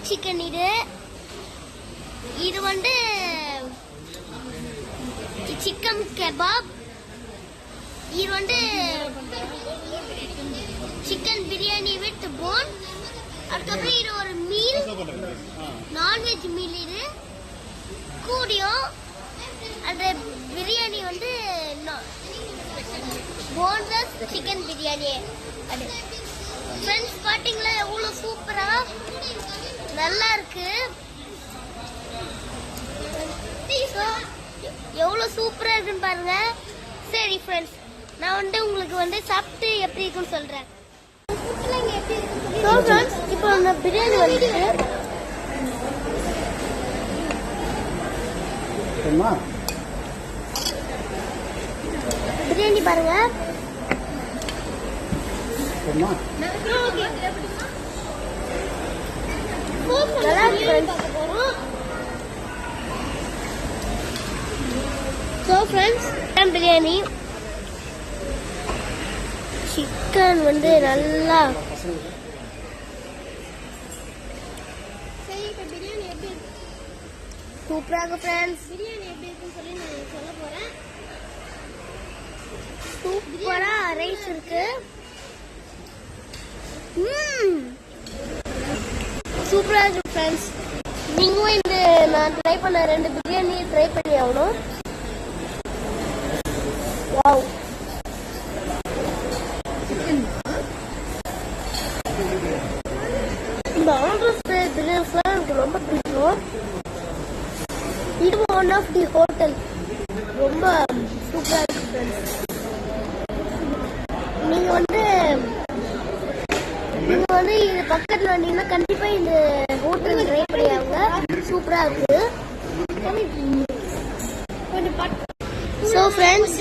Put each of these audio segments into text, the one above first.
Chicken. இது வந்து chicken kebab. இது வந்து சிக்கன் பிரியாணி வித் போன். அதுக்கப்புறம் இது ஒரு மீல், நான்வெஜ் மீல். இது கூடியும் அந்த பிரியாணி வந்து போன்லெஸ் சிக்கன் பிரியாணி. அது ஃப்ரெண்ட்ஸ் பாத்தீங்களா எவ்வளவு சூப்பரா நல்லா இருக்கு. எவ்வளவு சூப்பரா இருக்குன்னு பாருங்க. சரி ஃப்ரெண்ட்ஸ், நான் வந்து உங்களுக்கு வந்து சாப்பிட்டு எப்படி இருக்குன்னு சொல்றேன். இப்போ அந்த பிரியாணி வந்துச்சு. பிரியாணி பாருங்க. பிரியாணி சிக்கன் வந்து நல்லா சூப்பராக ஃப்ரெண்ட்ஸ். பிரியாணி எப்படி இருக்குன்னு சொல்லி நான் சொல்ல போறேன். சூப்பரா ரைஸ் இருக்கு. சூப்பரா இருக்கு ஃப்ரெண்ட்ஸ். நீங்களும் இந்த நான் ட்ரை பண்ண 2 பிரியாணி ட்ரை பண்ணி ஆகணும். வாவ், இந்த ஆண்ட்ரஸ் பிரியாணிஸ்லாம் எனக்கு ரொம்ப பிடிக்கும். இது ஒன் ஆஃப் தி ஹோட்டல். ரொம்ப சூப்பரா இருக்கு ஃப்ரெண்ட்ஸ். நீங்க வந்து இது பக்கத்துல வந்தீங்கன்னா கண்டிப்பா இந்த ஹோட்டல் ட்ரை பண்ணி ஆகுங்க. சூப்பரா இருக்கு. சோ ஃப்ரெண்ட்ஸ்,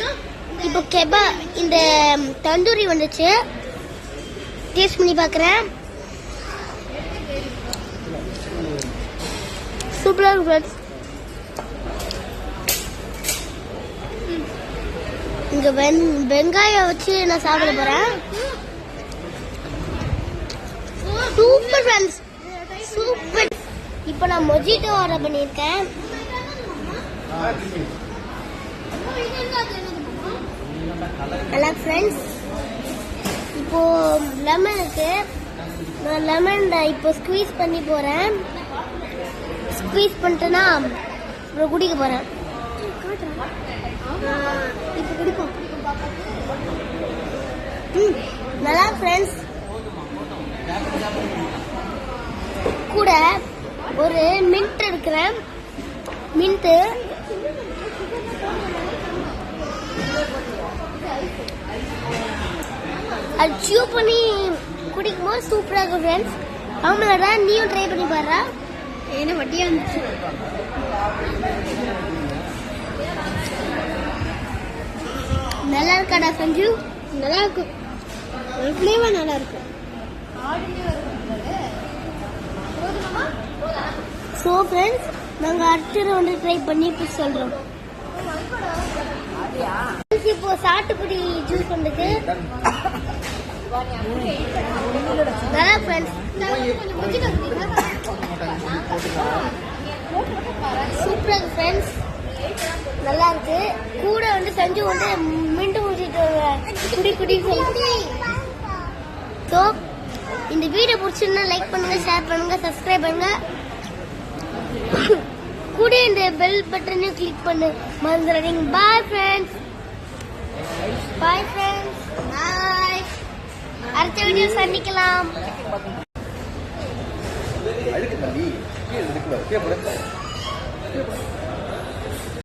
இப்போ கெபா இந்த தந்தூரி வந்துச்சு. டேஸ்ட் பண்ணி பார்க்குறேன். சூப்பரா இருக்கு ஃப்ரெண்ட்ஸ். இங்க வெங்காயம் வச்சு நான் சாப்பிட போறேன். Super friends, super. இப்போ நான் மொஜிட்டோ ஆர்டர் பண்ணியிருக்கேன். நல்லா ஃப்ரெண்ட்ஸ். இப்போ லெமன் இருக்கு. நான் லெமன் இப்போ ஸ்குவீஸ் பண்ணி போறேன். ஸ்குவீஸ் பண்ணிட்டேன்னா அப்புறம் குடிக்க போறேன். இப்போ குடிப்போம். நல்லா ஃப்ரெண்ட்ஸ். கூட ஒரு மின்ட் எடுக்கிறேன். மின்ட் அது சியூ பண்ணி குடிக்கும் போது சூப்பரா இருக்கும் ஃப்ரெண்ட்ஸ். ஆமாடா, நீயும் ட்ரை பண்ணி பாரு. என்ன வட்டியா இருந்துச்சு. நல்லா இருக்காடா சஞ்சு? நல்லா இருக்கு. ஃப்ளேவர் நல்லா இருக்கு. ஸோ ஃப்ரெண்ட்ஸ், நாங்கள் அடுத்த ரவுண்டு ட்ரை பண்ணி இப்போ சொல்கிறோம். இப்போ சாத்துக்குடி ஜூஸ் வந்துட்டு நல்லா ஃப்ரெண்ட்ஸ். சூப்பராக இருக்கு ஃப்ரெண்ட்ஸ். நல்லா இருக்கு. கூட வந்து செஞ்சு வந்து மின்ட்டு முடிச்சுட்டு குடி சொல்லி. ஸோ இந்த வீடியோ பிடிச்சிருந்தா லைக் பண்ணுங்க, ஷேர் பண்ணுங்க, சப்ஸ்கிரைப் பண்ணுங்க. கூட இந்த பெல் பட்டனையும் கிளிக் பண்ணு மறந்துடாதீங்க. Bye friends. Bye friends. Bye. அடுத்த வீடியோ சந்திக்கலாம்.